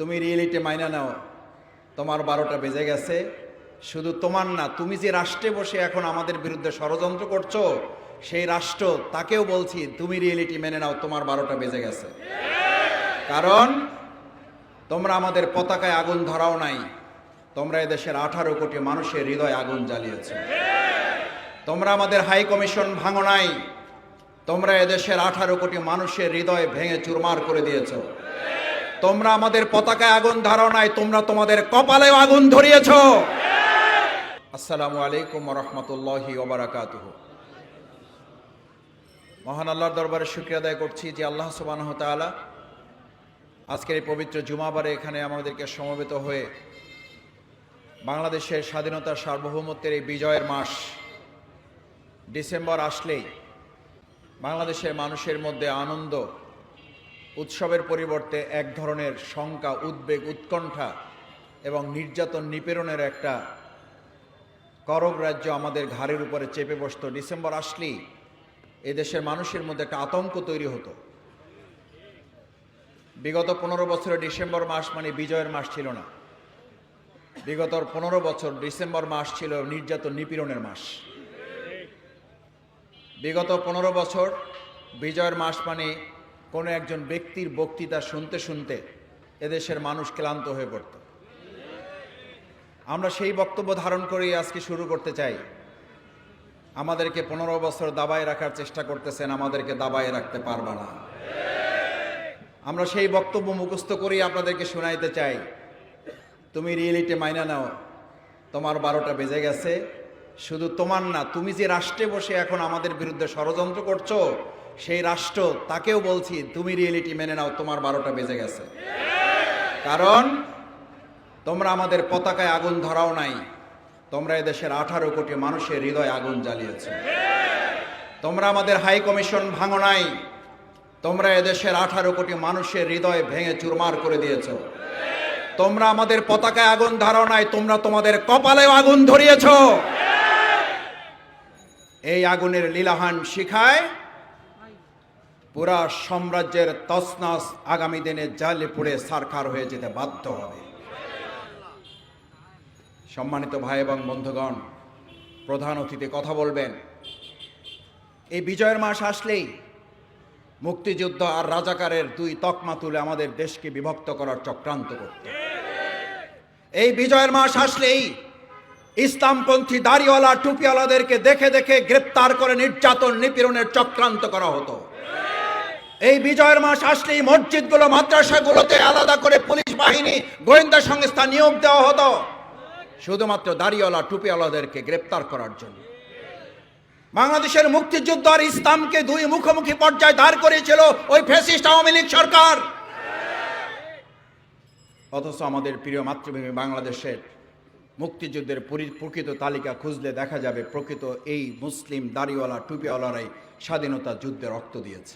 তুমি রিয়েলিটি মাইনা নাও, তোমার 12টা বেজে গেছে। শুধু তোমার না, তুমি যে রাষ্ট্রে বসে এখন আমাদের বিরুদ্ধে ষড়যন্ত্র করছো, সেই রাষ্ট্র তাকেও বলছি তুমি রিয়েলিটি মেনে নাও, তোমার 12টা বেজে গেছে। কারণ তোমরা আমাদের পতাকায় আগুন ধরাও নাই, তোমরা এদেশের 18 কোটি মানুষের হৃদয়ে আগুন জ্বালিয়েছো। তোমরা আমাদের হাই কমিশন ভাঙো নাই, তোমরা এদেশের 18 কোটি মানুষের হৃদয় ভেঙে চুরমার করে দিয়েছো। তোমরা আমাদের পতাকায় আগুন ধরাও নাই, তোমরা তোমাদের কপালেও আগুন ধরিয়েছো। আসসালামু আলাইকুম ওয়া রাহমাতুল্লাহি ওয়া বারাকাতুহু। মহান আল্লাহর দরবারে শুকরিয়া আদায় করছি যে আল্লাহ সুবহানাহু ওয়া তাআলা আজকের এই পবিত্র জুমাবারে এখানে আমাদেরকে সমবেত হয়ে বাংলাদেশের স্বাধীনতার সার্বভৌমত্বের এই বিজয়ের মাস ডিসেম্বর আসলেই বাংলাদেশের মানুষের মধ্যে আনন্দ উৎসবের পরিবর্তে এক ধরনের শঙ্কা, উদ্বেগ, উৎকণ্ঠা এবং নির্যাতন নিপীড়নের একটা করগ রাজ্য আমাদের ঘাড়ের উপরে চেপে বসত। ডিসেম্বর আসলেই এদেশের মানুষের মধ্যে একটা আতঙ্ক তৈরি হতো। বিগত 15 বছরে ডিসেম্বর মাস মানে বিজয়ের মাস ছিল না। বিগত 15 বছর ডিসেম্বর মাস ছিল নির্যাতন নিপীড়নের মাস। বিগত 15 বছর বিজয়ের মাস মানে কোনো একজন ব্যক্তির বক্তৃতা শুনতে শুনতে এদেশের মানুষ ক্লান্ত হয়ে পড়ত। আমরা সেই বক্তব্য ধারণ করেই আজকে শুরু করতে চাই। আমাদেরকে 15 বছর দাবায় রাখার চেষ্টা করতেছেন, আমাদেরকে দাবায় রাখতে পারবা না। আমরা সেই বক্তব্য মুখস্থ করেই আপনাদেরকে শোনাইতে চাই, তুমি রিয়েলিটি মাইনা নাও, তোমার 12টা বেজে গেছে। শুধু তোমার না, তুমি যে রাষ্ট্রে বসে এখন আমাদের বিরুদ্ধে ষড়যন্ত্র করছো, সেই রাষ্ট্র তাকেও বলছি তুমি রিয়েলিটি মেনে নাও, তোমার 12টা বেজে গেছে। কারণ তোমরা আমাদের পতাকায় আগুন ধরাও নাই, তোমরা এদেশের 18 কোটি মানুষের হৃদয়ে আগুন জ্বালিয়েছো। তোমরা আমাদের হাই কমিশন ভাঙো নাই, তোমরা এদেশের 18 কোটি মানুষের হৃদয় ভেঙে চুরমার করে দিয়েছো। তোমরা আমাদের পতাকায় আগুন ধরাও নাই, তোমরা তোমাদের কপালেও আগুন ধরিয়েছো। এই আগুনের লীলাহান শিখায় পুরা সাম্রাজ্যের তছনছ আগামী দিনে জ্বালে পুড়ে ছারখার হয়ে যেতে বাধ্য হবে। সম্মানিত ভাই এবং বন্ধুগণ, প্রধান অতিথি কথা বলবেন। এই বিজয়ের মাস আসলেই মুক্তিযুদ্ধ আর রাজাকারের দুই তকমা তুলে আমাদের দেশকে বিভক্ত করার চক্রান্ত করত। এই বিজয়ের মাস আসলেই ইসলামপন্থী দাড়িওয়ালা টুপিওয়ালাদেরকে দেখে দেখে গ্রেপ্তার করে নির্যাতন নিপীড়নের চক্রান্ত করা হতো। এই বিজয়ের মাস আসলেই মসজিদগুলো, মাদ্রাসাগুলোতে আলাদা করে পুলিশ বাহিনী, গোয়েন্দা সংস্থা নিয়োগ দেওয়া হতো শুধুমাত্র দাড়িওয়ালা টুপিওয়ালাদেরকে গ্রেপ্তার করার জন্য। বাংলাদেশের মুক্তিযুদ্ধ আর ইসলামকে দুই মুখোমুখি পর্যায়ে দাঁড় করেছিল ওই ফ্যাসিস্ট আওয়ামী লীগ সরকার। অথচ আমাদের প্রিয় মাতৃভূমি বাংলাদেশের মুক্তিযুদ্ধের প্রকৃত তালিকা খুঁজলে দেখা যাবে প্রকৃত এই মুসলিম দাড়িওয়ালা টুপিওয়ালারাই স্বাধীনতা যুদ্ধে রক্ত দিয়েছে।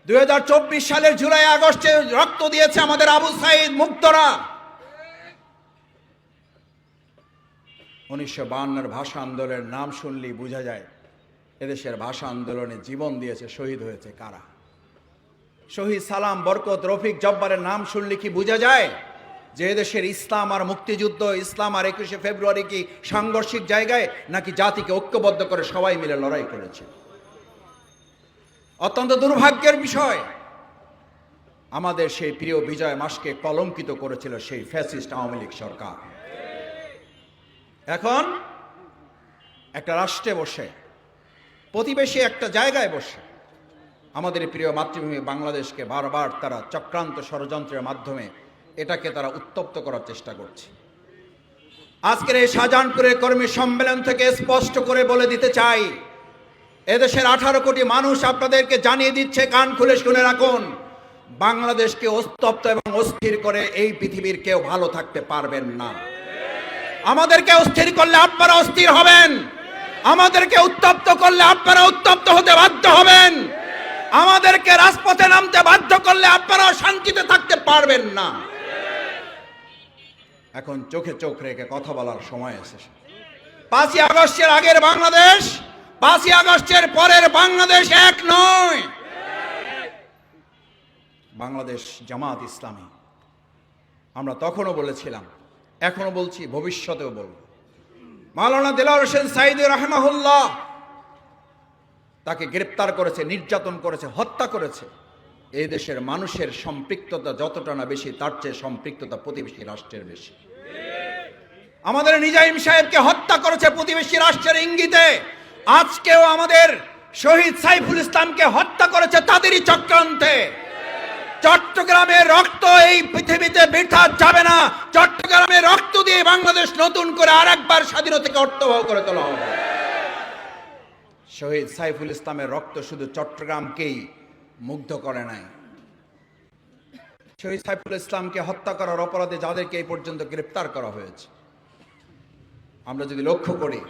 2024 সালের জুলাই আগস্টে রক্ত দিয়েছে আমাদের আবু সাইদ মুগ্ধরা। 1952 ভাষা আন্দোলনের নাম শুনলেই বোঝা যায় এদেশের ভাষা আন্দোলনে জীবন দিয়েছে, শহীদ হয়েছে কারা। শহীদ সালাম, বরকত, রফিক, জব্বারের নাম শুনলে কি বোঝা যায় যে এদেশের ইসলাম আর মুক্তিযুদ্ধ, ইসলাম আর 21শে ফেব্রুয়ারি কি সাংঘর্ষিক জায়গায়, নাকি জাতিকে ঐক্যবদ্ধ করে সবাই মিলে লড়াই করেছে। অত্যন্ত দুর্ভাগ্যের বিষয়, আমাদের সেই প্রিয় বিজয় মাসকে কলঙ্কিত করেছিল সেই ফ্যাসিস্ট আওয়ামী লীগ সরকার। এখন একটা রাষ্ট্রে বসে, প্রতিবেশী একটা জায়গায় বসে আমাদের প্রিয় মাতৃভূমি বাংলাদেশকে বারবার তারা চক্রান্ত ষড়যন্ত্রের মাধ্যমে এটাকে তারা উত্তপ্ত করার চেষ্টা করছে। আজকের এই শাহজাহানপুরের কর্মী সম্মেলন থেকে স্পষ্ট করে বলে দিতে চাই, এদেশের 18 কোটি মানুষ আপনাদেরকে জানিয়ে দিচ্ছে, কান খুলে শুনে রাখুন, বাংলাদেশকে উত্তপ্ত এবং অস্থির করে এই পৃথিবীর কেউ ভালো থাকতে পারবেন না। আমাদেরকে অস্থির করলে আপনারা অস্থির হবেন, আমাদেরকে উত্তপ্ত করলে আপনারা উত্তপ্ত হতে বাধ্য হবেন, আমাদেরকে রাজপথে নামতে বাধ্য করলে আপনারা শান্তিতে থাকতে পারবেন না। এখন চোখে চোখ রেখে কথা বলার সময় এসেছে। 5ই আগস্টের আগের বাংলাদেশ, 5ই আগস্টের পরের বাংলাদেশ এক নয়। বাংলাদেশ জামাত ইসলামী আমরা তখনও বলেছিলাম, এখনো বলছি, ভবিষ্যতেও বলব, মাওলানা দেলাওয়ার হোসেন সাঈদী রাহিমাহুল্লাহ তাকে গ্রেপ্তার করেছে, নির্যাতন করেছে, হত্যা করেছে। এই দেশের মানুষের সম্পৃক্ততা যতটা না বেশি, তার চেয়ে সম্পৃক্ততা প্রতিবেশী রাষ্ট্রের বেশি। আমাদের নিজাম সাহেবকে হত্যা করেছে প্রতিবেশী রাষ্ট্রের ইঙ্গিতে। আজকেও আমাদের শহীদ সাইফুল ইসলামকে হত্যা করেছে তাদেরই চক্রান্তে। চট্টগ্রামের রক্ত এই পৃথিবীতে বৃথা যাবে না। চট্টগ্রামের রক্ত দিয়ে বাংলাদেশ নতুন করে আরেকবার স্বাধীনতাকে অর্থবহ করে তোলা হবে। শহীদ সাইফুল ইসলামের রক্ত শুধু চট্টগ্রামকেই মুগ্ধ করে নাই। শহীদ সাইফুল ইসলামকে হত্যা করার অপরাধে যাদেরকে এই পর্যন্ত গ্রেপ্তার করা হয়েছে, আমরা যদি লক্ষ্য করি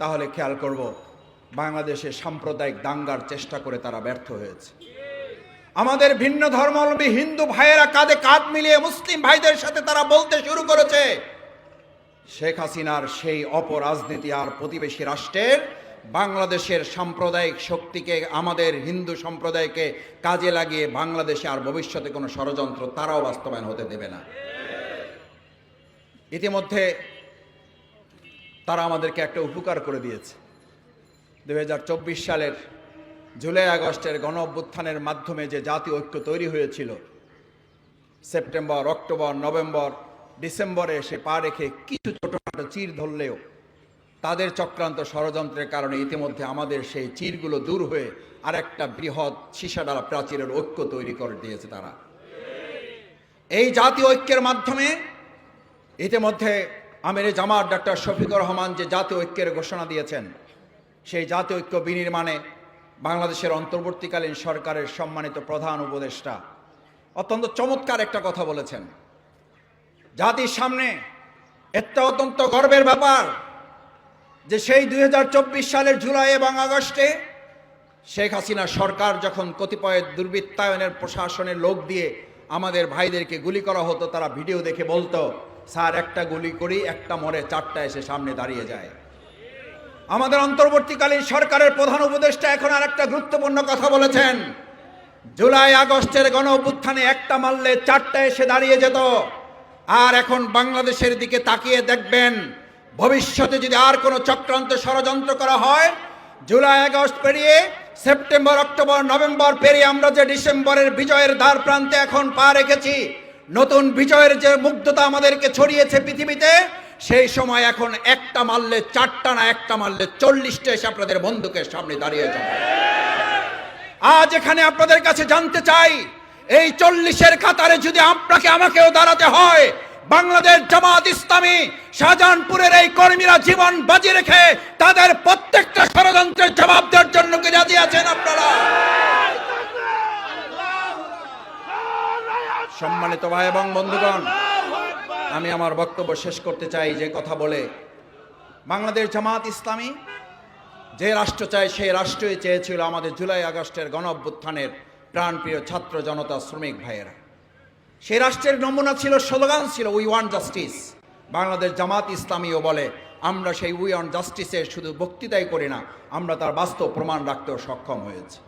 তাহলে খেয়াল করব বাংলাদেশে সাম্প্রদায়িক দাঙ্গার চেষ্টা করে তারা ব্যর্থ হয়েছে। আমাদের ভিন্ন ধর্মাবলম্বী হিন্দু ভাইয়েরা কাঁধে কাঁধ মিলিয়ে মুসলিম ভাইদের সাথে তারা বলতে শুরু করেছে, শেখ হাসিনার সেই অপরাজনীতি আর প্রতিবেশী রাষ্ট্রের বাংলাদেশের সাম্প্রদায়িক শক্তিকে, আমাদের হিন্দু সম্প্রদায়কে কাজে লাগিয়ে বাংলাদেশে আর ভবিষ্যতে কোনো ষড়যন্ত্র তারাও বাস্তবায়ন হতে দেবে না। ইতিমধ্যে তারা আমাদেরকে একটা উপকার করে দিয়েছে। 2024 সালের জুলাই আগস্টের গণ অভ্যুত্থানের মাধ্যমে যে জাতীয় ঐক্য তৈরি হয়েছিল, সেপ্টেম্বর, অক্টোবর, নভেম্বর, ডিসেম্বরে এসে পা রেখে কিছু ছোটখাটো চির ধরলেও তাদের চক্রান্ত ষড়যন্ত্রের কারণে ইতিমধ্যে আমাদের সেই চিরগুলো দূর হয়ে আর একটা বৃহৎ সীসাডালা প্রাচীরের ঐক্য তৈরি করে দিয়েছে তারা। এই জাতীয় ঐক্যের মাধ্যমে ইতিমধ্যে আমিরে জামাত ডক্টর শফিকুর রহমান যে জাতীয় ঐক্যের ঘোষণা দিয়েছেন, সেই জাতীয় ঐক্য বিনির্মাণে বাংলাদেশের অন্তর্বর্তীকালীন সরকারের সম্মানিত প্রধান উপদেষ্টা অত্যন্ত চমৎকার একটা কথা বলেছেন। জাতির সামনে একটা অত্যন্ত গর্বের ব্যাপার যে সেই 2024 সালের জুলাই এবং আগস্টে শেখ হাসিনা সরকার যখন কতিপয় দুর্বৃত্তায়নের প্রশাসনের লোক দিয়ে আমাদের ভাইদেরকে গুলি করা হতো, তারা ভিডিও দেখে বলতো, স্যার একটা গুলি করি, একটা মরে, চারটা এসে সামনে দাঁড়িয়ে যায়। আমাদের অন্তর্বর্তীকালীন সরকারের প্রধান উপদেষ্টা এখন আর একটা গুরুত্বপূর্ণ কথা বলেছেন, জুলাই আগস্টের গণ অভ্যুত্থানে একটা মারলে চারটা এসে দাঁড়িয়ে যেত। আর এখন বাংলাদেশের দিকে তাকিয়ে দেখবেন, ভবিষ্যতে যদি আর কোনো চক্রান্ত ষড়যন্ত্র করা হয়, জুলাই আগস্ট পেরিয়ে সেপ্টেম্বর, অক্টোবর, নভেম্বর পেরিয়ে আমরা যে ডিসেম্বরের বিজয়ের দ্বার প্রান্তে এখন পা রেখেছি, নতুন বিজয়ের যে মুগ্ধতা আমাদেরকে ছড়িয়েছে পৃথিবীতে, সেই সময় এখন একটা মারলে চারটা না, একটা মারলে 40টা এসে আপনাদের বন্দুকের সামনে দাঁড়িয়ে যাবে। আজ এখানে আপনাদের কাছে জানতে চাই, এই 40-এর কাতারে যদি আপনাকে আমাকেও দাঁড়াতে হয়, বাংলাদেশ জামাত ইসলামী শাহজাহানপুরের এই কর্মীরা জীবন বাজি রেখে তাদের প্রত্যেকটা ষড়যন্ত্রের জবাব দেওয়ার জন্য কি রাজি আছেন আপনারা? সম্মানিত ভাই এবং বন্ধুগণ, আমি আমার বক্তব্য শেষ করতে চাই যে কথা বলে, বাংলাদেশ জামাত ইসলামী যে রাষ্ট্র চায় সেই রাষ্ট্রই চেয়েছিল আমাদের জুলাই আগস্টের গণ অভ্যুত্থানের প্রাণপ্রিয় ছাত্র জনতা, শ্রমিক ভাইয়েরা। সেই রাষ্ট্রের নমুনা ছিল, স্লোগান ছিল, we want justice. Bangladesh Jamaat ইসলামীও বলে, আমরা সেই উই ওয়ান্ট জাস্টিসের শুধু বক্তৃতাই করি না, আমরা তার বাস্তব প্রমাণ রাখতেও সক্ষম হয়েছি।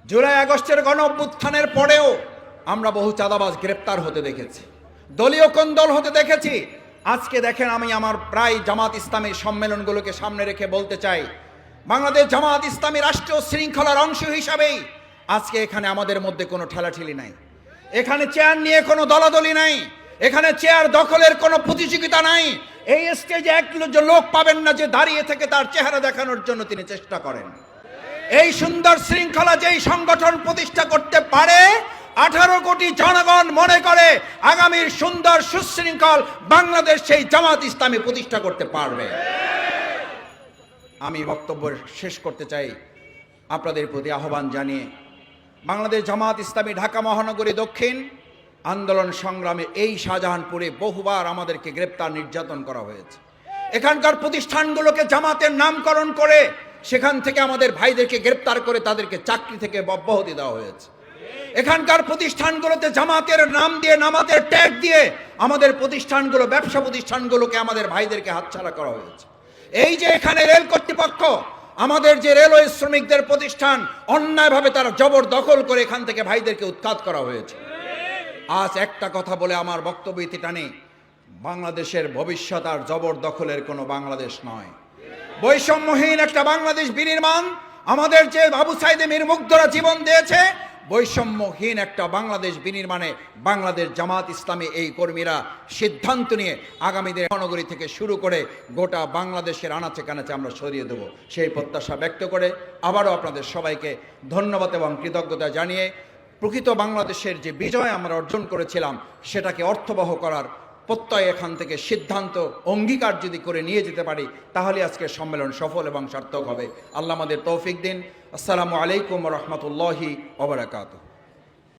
জুলাই আগস্টের গণ অভ্যুত্থানের পরেও আমরা বহু চাঁদাবাজ গ্রেপ্তার হতে দেখেছি, দলীয় কোন্দল হতে দেখেছি। আজকে দেখেন, আমি আমার প্রায় জামাত ইসলামীর সম্মেলনগুলোকে সামনে রেখে বলতে চাই, বাংলাদেশ জামাত ইসলামী রাষ্ট্রীয় শৃঙ্খলার অংশ হিসাবেই আজকে এখানে আমাদের মধ্যে কোনো ঠেলাঠেলি নাই, এখানে চেয়ার নিয়ে কোনো দলাদলি নাই, এখানে চেয়ার দখলের কোনো প্রতিযোগিতা নাই। এই স্টেজে এক লোক পাবেন না যে দাঁড়িয়ে থেকে তার চেহারা দেখানোর জন্য তিনি চেষ্টা করেন। এই সুন্দর শৃঙ্খলা যেই সংগঠন প্রতিষ্ঠা করতে পারে, 18 কোটি জনগণ মনে করে আগামীর সুন্দর সুশৃঙ্খল বাংলাদেশ সেই জামাত ইসলামী প্রতিষ্ঠা করতে পারবে। আমি বক্তব্য শেষ করতে চাই আপনাদের প্রতি আহ্বান জানিয়ে, বাংলাদেশ জামাত ইসলামী ঢাকা মহানগরী দক্ষিণ আন্দোলন সংগ্রামে এই শাহজাহানপুরে বহুবার আমাদেরকে গ্রেপ্তার, নির্যাতন করা হয়েছে। এখানকার প্রতিষ্ঠানগুলোকে জামাতের নামকরণ করে সেখান থেকে আমাদের ভাইদেরকে গ্রেপ্তার করে তাদেরকে চাকরি থেকে অব্যাহতি দেওয়া হয়েছে। এখানকার প্রতিষ্ঠানগুলোতে জামাতের নাম দিয়ে, নামাতের ট্যাগ দিয়ে আমাদের প্রতিষ্ঠানগুলো, ব্যবসা প্রতিষ্ঠানগুলোকে আমাদের ভাইদেরকে হাতছাড়া করা হয়েছে। এই যে এখানে রেল কর্তৃপক্ষ, আমাদের যে রেলওয়ে শ্রমিকদের প্রতিষ্ঠান, অন্যায়ভাবে তারা জবরদখল করে এখান থেকে ভাইদেরকে উৎখাত করা হয়েছে। আজ একটা কথা বলে আমার বক্তব্য ইতি টানি, বাংলাদেশের ভবিষ্যৎ আর জবরদখলের কোনো বাংলাদেশ নয়, বৈষম্যহীন একটা বাংলাদেশ বিনির্মাণ। আমাদের যে আবু সাইদ মীর মুগ্ধরা জীবন দিয়েছে, বৈষম্যহীন একটা বাংলাদেশ বিনির্মাণে বাংলাদেশ জামাত ইসলামী এই কর্মীরা সিদ্ধান্ত নিয়ে আগামী দিনে মহানগরী থেকে শুরু করে গোটা বাংলাদেশের আনাচে কানাচে আমরা সরিয়ে দেব, সেই প্রত্যাশা ব্যক্ত করে আবারও আপনাদের সবাইকে ধন্যবাদ এবং কৃতজ্ঞতা জানিয়ে প্রকৃত বাংলাদেশের যে বিজয় আমরা অর্জন করেছিলাম সেটাকে অর্থবহ করার প্রত্যয় এখান থেকে সিদ্ধান্ত অঙ্গীকার যদি করে নিয়ে যেতে পারি, তাহলে আজকের সম্মেলন সফল এবং সার্থক হবে। আল্লাহ আমাদের তৌফিক দিন। আসসালামু আলাইকুম ওয়া রাহমাতুল্লাহি ওয়া বারাকাতুহু।